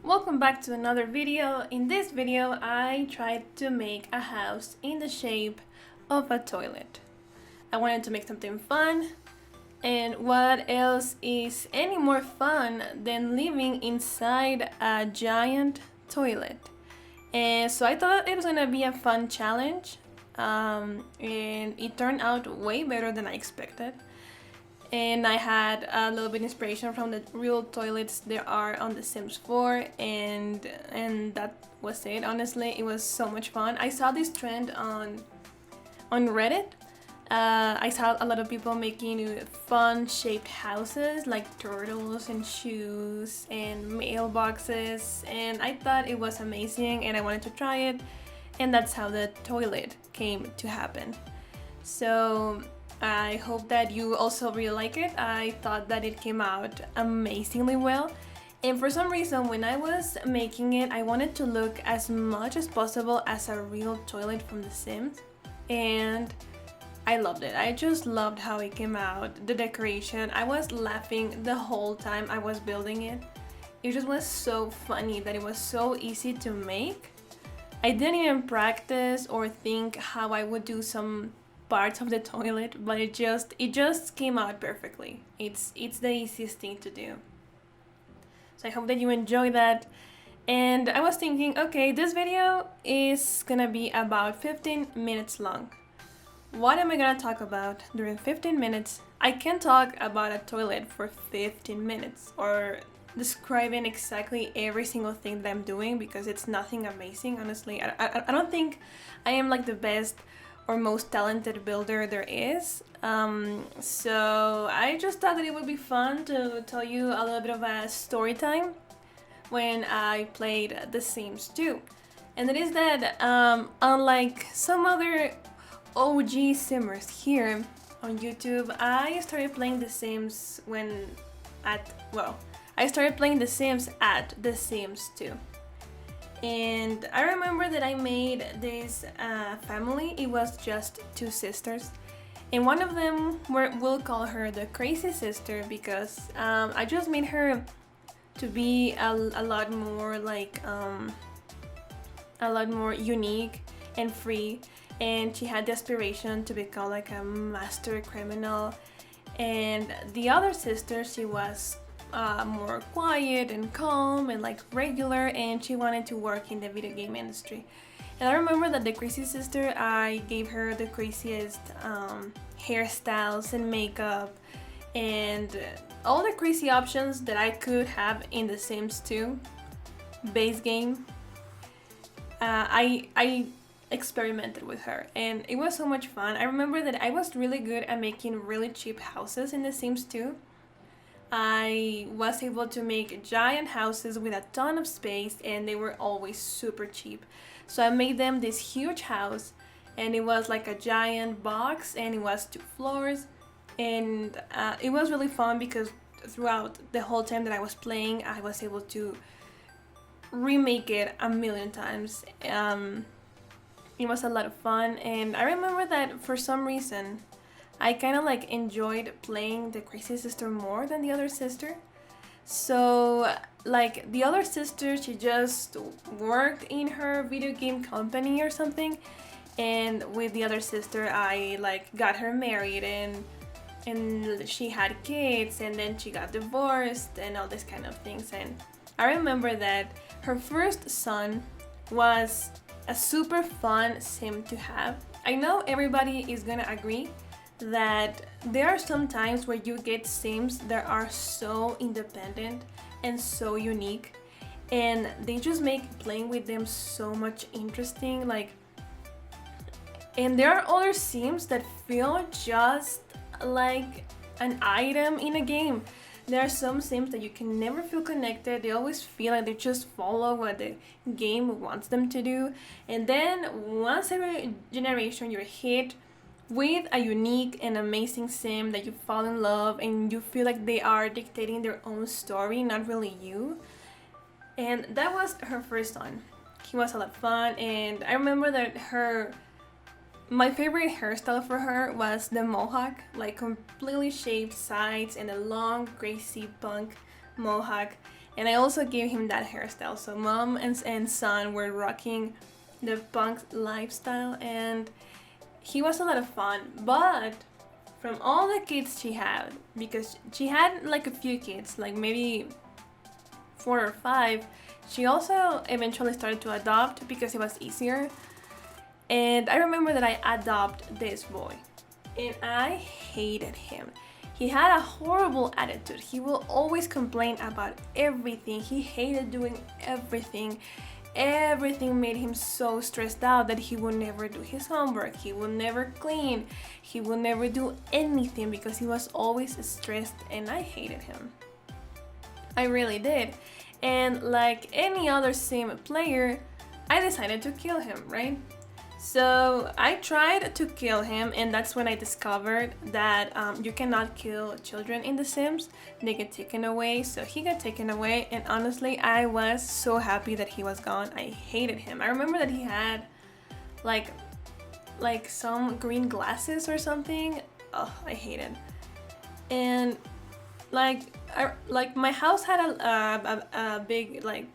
Welcome back to another video. In this video, I tried to make a house in the shape of a toilet. I wanted to make something fun, and what else is any more fun than living inside a giant toilet? And so I thought it was gonna be a fun challenge, and it turned out way better than I expected. And I had a little bit inspiration from the real toilets there are on The Sims 4, and that was it. Honestly, it was so much fun. I saw this trend on Reddit. I saw a lot of people making fun shaped houses like turtles and shoes and mailboxes, and I thought it was amazing and I wanted to try it, and that's how the toilet came to happen. So I hope that you also really like it. I thought that it came out amazingly well. And for some reason, when I was making it, I wanted to look as much as possible as a real toilet from The Sims. And I loved it. I just loved how it came out. The decoration, I was laughing the whole time I was building it. It just was so funny that it was so easy to make. I didn't even practice or think how I would do some parts of the toilet, but it just came out perfectly. It's the easiest thing to do. So I hope that you enjoy that. And I was thinking, okay, this video is gonna be about 15 minutes long. What am I gonna talk about during 15 minutes? I can't talk about a toilet for 15 minutes or describing exactly every single thing that I'm doing because it's nothing amazing, honestly. I don't think I am like the best or most talented builder there is. So I just thought that it would be fun to tell you a little bit of a story time when I played The Sims 2. And it is that unlike some other OG Simmers here on YouTube, I started playing The Sims I started playing The Sims at The Sims 2. And I remember that I made this family. It was just two sisters, and one of them, we'll call her the crazy sister because I just made her to be a lot more like a lot more unique and free, and she had the aspiration to become like a master criminal. And the other sister, she was more quiet and calm and like regular, and she wanted to work in the video game industry. And I remember that the crazy sister, I gave her the craziest hairstyles and makeup and all the crazy options that I could have in The Sims 2 base game. I experimented with her and it was so much fun. I remember that I was really good at making really cheap houses in The Sims 2. I was able to make giant houses with a ton of space, and they were always super cheap. So I made them this huge house, and it was like a giant box, and it was 2 floors. And it was really fun because throughout the whole time that I was playing, I was able to remake it a million times. It was a lot of fun, and I remember that for some reason I kind of like enjoyed playing the crazy sister more than the other sister. So like the other sister, she just worked in her video game company or something, and with the other sister I like got her married and she had kids, and then she got divorced and all this kind of things. And I remember that her first son was a super fun sim to have. I know everybody is gonna agree that there are some times where you get sims that are so independent and so unique, and they just make playing with them so much interesting. Like, and there are other sims that feel just like an item in a game. There are some sims that you can never feel connected. They always feel like they just follow what the game wants them to do. And then once every generation you're hit with a unique and amazing sim that you fall in love and you feel like they are dictating their own story, not really you. And that was her first son. He was a lot of fun, and I remember that my favorite hairstyle for her was the mohawk, like completely shaved sides and a long crazy punk mohawk. And I also gave him that hairstyle. So mom and son were rocking the punk lifestyle, and he was a lot of fun. But from all the kids she had, because she had like a few kids, like maybe 4 or 5, she also eventually started to adopt because it was easier. And I remember that I adopted this boy, and I hated him. He had a horrible attitude. He will always complain about everything. He hated doing everything. Everything made him so stressed out that he would never do his homework. He would never clean. He would never do anything because he was always stressed, and I hated him. I really did. And like any other Sim player, I decided to kill him, right? So I tried to kill him, and that's when I discovered that you cannot kill children in The Sims. They get taken away, so he got taken away, and honestly, I was so happy that he was gone. I hated him. I remember that he had like some green glasses or something. Oh, I hated. And like my house had a big like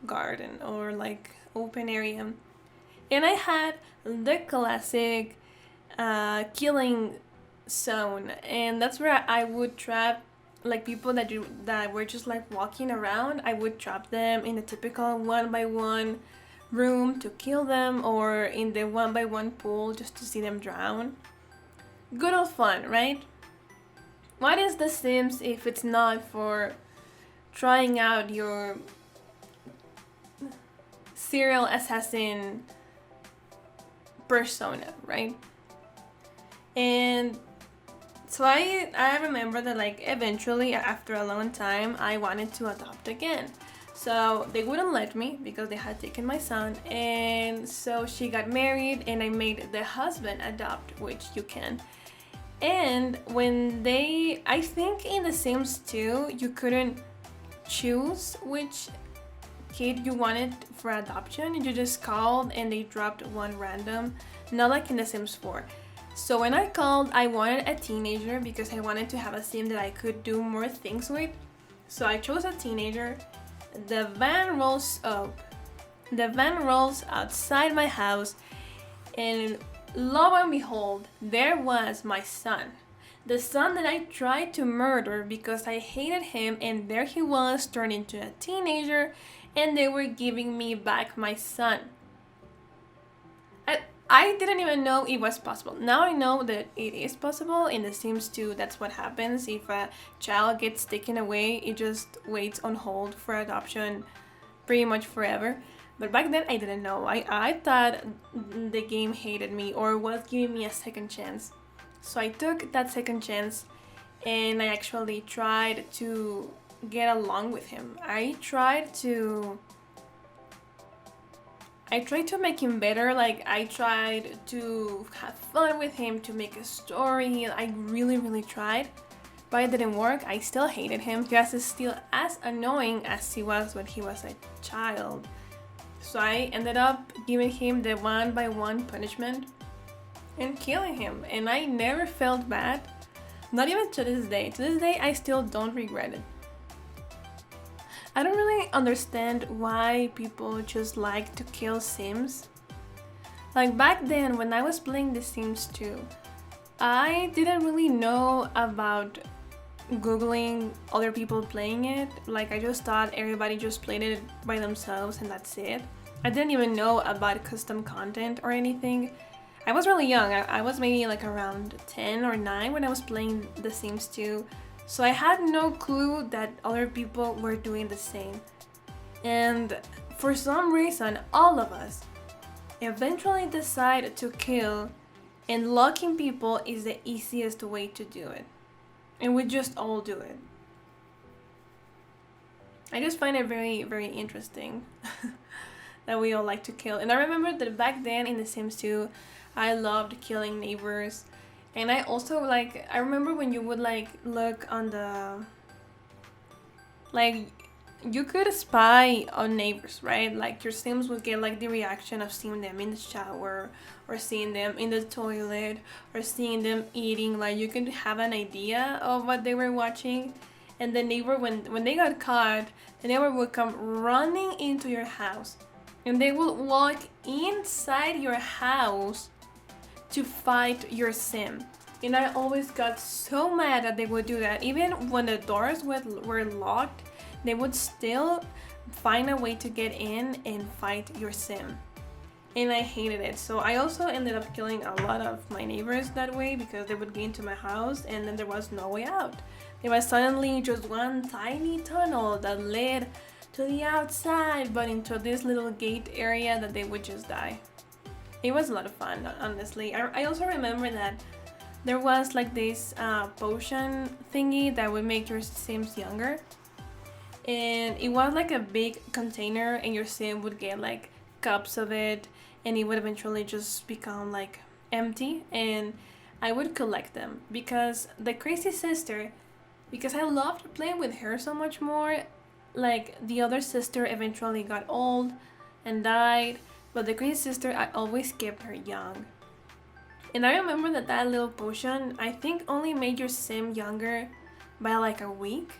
garden or like open area. And I had the classic killing zone, and that's where I would trap like people that were just like walking around. I would trap them in the typical 1x1 room to kill them, or in the 1x1 pool just to see them drown. Good old fun, right? What is The Sims if it's not for trying out your serial assassin persona, right? And so I remember that like eventually after a long time I wanted to adopt again. So they wouldn't let me because they had taken my son, and so she got married and I made the husband adopt, which you can. And when I think in The Sims 2 you couldn't choose which kid you wanted for adoption. You just called and they dropped one random, not like in The Sims 4. So when I called, I wanted a teenager because I wanted to have a sim that I could do more things with. So I chose a teenager. The van rolls up. The van rolls outside my house, and lo and behold, there was my son. The son that I tried to murder because I hated him, and there he was turned into a teenager, and they were giving me back my son. I didn't even know it was possible. Now I know that it is possible. In The Sims 2, that's what happens. If a child gets taken away, it just waits on hold for adoption pretty much forever. But back then I didn't know. I thought the game hated me or was giving me a second chance. So I took that second chance, and I actually tried to get along with him. I tried to make him better. Like I tried to have fun with him, to make a story. I really tried, but it didn't work. I still hated him. He was still as annoying as he was when he was a child. So I ended up giving him the 1x1 punishment and killing him, and I never felt bad. Not even to this day. To this day, I still don't regret it. I don't really understand why people just like to kill Sims. Like back then when I was playing The Sims 2, I didn't really know about Googling other people playing it. Like I just thought everybody just played it by themselves and that's it. I didn't even know about custom content or anything. I was really young. I was maybe like around 10 or 9 when I was playing The Sims 2. So I had no clue that other people were doing the same. And for some reason, all of us eventually decide to kill, and locking people is the easiest way to do it. And we just all do it. I just find it very interesting that we all like to kill. And I remember that back then in The Sims 2, I loved killing neighbors. And I also I remember when you would look on the, you could spy on neighbors, right? Like your Sims would get the reaction of seeing them in the shower, or seeing them in the toilet, or seeing them eating. Like you could have an idea of what they were watching. and the neighbor, when they got caught, the neighbor would come running into your house, and they would walk inside your house to fight your sim. And I always got so mad that they would do that. Even when the doors were locked, they would still find a way to get in and fight your sim. And I hated it. So I also ended up killing a lot of my neighbors that way, because they would get into my house and then there was no way out. There was suddenly just one tiny tunnel that led to the outside, but into this little gate area that they would just die. It was a lot of fun, honestly. I also remember that there was like this potion thingy that would make your sims younger. And it was like a big container, and your sim would get like cups of it, and it would eventually just become like empty, and I would collect them because the crazy sister, because I loved playing with her so much more. Like, the other sister eventually got old and died, but the crazy sister, I always kept her young. And I remember that little potion, I think, only made your sim younger by like a week.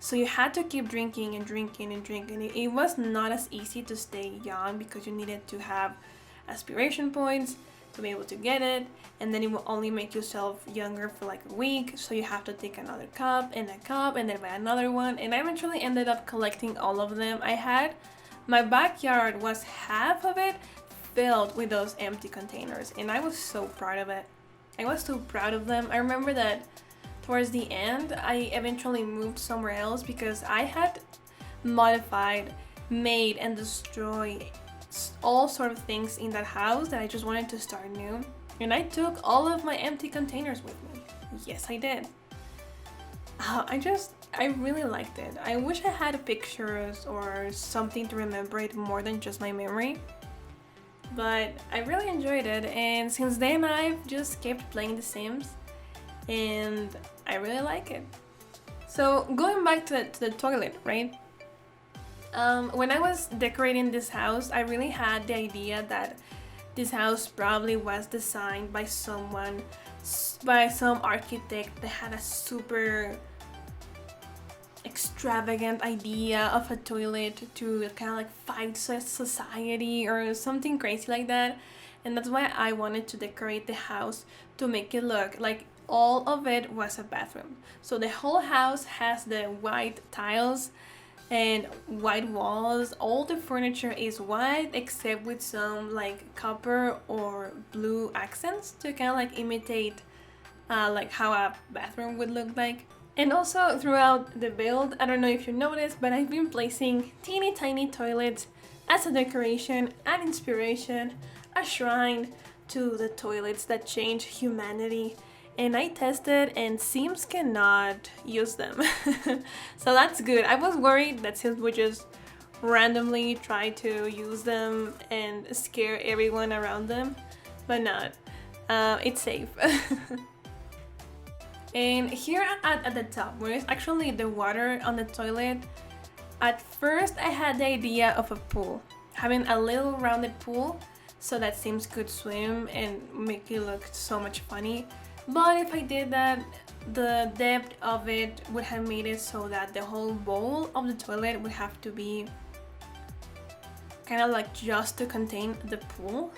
So you had to keep drinking and drinking and drinking. It was not as easy to stay young because you needed to have aspiration points to be able to get it, and then it will only make yourself younger for like a week, so you have to take another cup and then buy another one. And I eventually ended up collecting all of them. My backyard was half of it filled with those empty containers, and I was so proud of it. I was so proud of them. I remember that towards the end, I eventually moved somewhere else because I had modified, made, and destroyed all sort of things in that house that I just wanted to start new. And I took all of my empty containers with me. Yes, I did. I really liked it. I wish I had pictures or something to remember it more than just my memory. But I really enjoyed it, and since then I've just kept playing The Sims, and I really like it. So going back to the toilet, right? When I was decorating this house, I really had the idea that this house probably was designed by some architect that had a super extravagant idea of a toilet to kind of like fight society or something crazy like that. And that's why I wanted to decorate the house to make it look like all of it was a bathroom. So the whole house has the white tiles and white walls. All the furniture is white except with some like copper or blue accents to kind of like imitate like how a bathroom would look like. And also throughout the build, I don't know if you noticed, but I've been placing teeny tiny toilets as a decoration, an inspiration, a shrine to the toilets that change humanity. And I tested, and Sims cannot use them. So that's good. I was worried that Sims would just randomly try to use them and scare everyone around them, but not. It's safe. And here at the top, where is actually the water on the toilet, at first I had the idea of a pool, having a little rounded pool so that Sims could swim and make it look so much funny. But if I did that, the depth of it would have made it so that the whole bowl of the toilet would have to be kind of like just to contain the pool.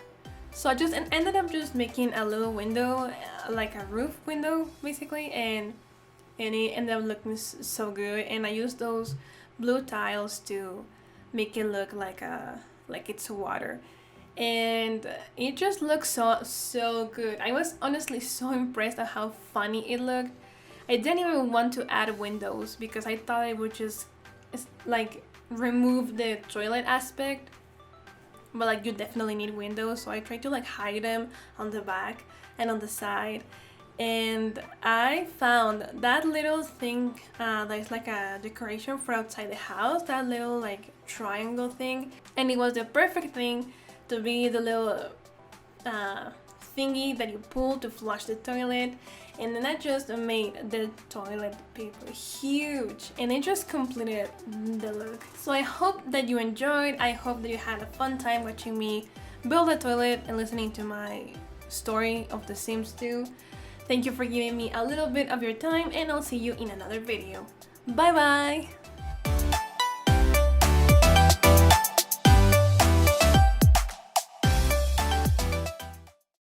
So I just ended up just making a little window, like a roof window basically, and it ended up looking so good. And I used those blue tiles to make it look like it's water. And it just looks so good. I was honestly so impressed at how funny it looked. I didn't even want to add windows because I thought it would just like remove the toilet aspect, but like you definitely need windows, so I tried to like hide them on the back and on the side. And I found that little thing that's like a decoration for outside the house, that little like triangle thing, and it was the perfect thing to be the little thingy that you pull to flush the toilet. And then I just made the toilet paper huge, and it just completed the look. So I hope that you enjoyed. I hope that you had a fun time watching me build a toilet and listening to my story of The Sims 2. Thank you for giving me a little bit of your time, and I'll see you in another video. Bye bye!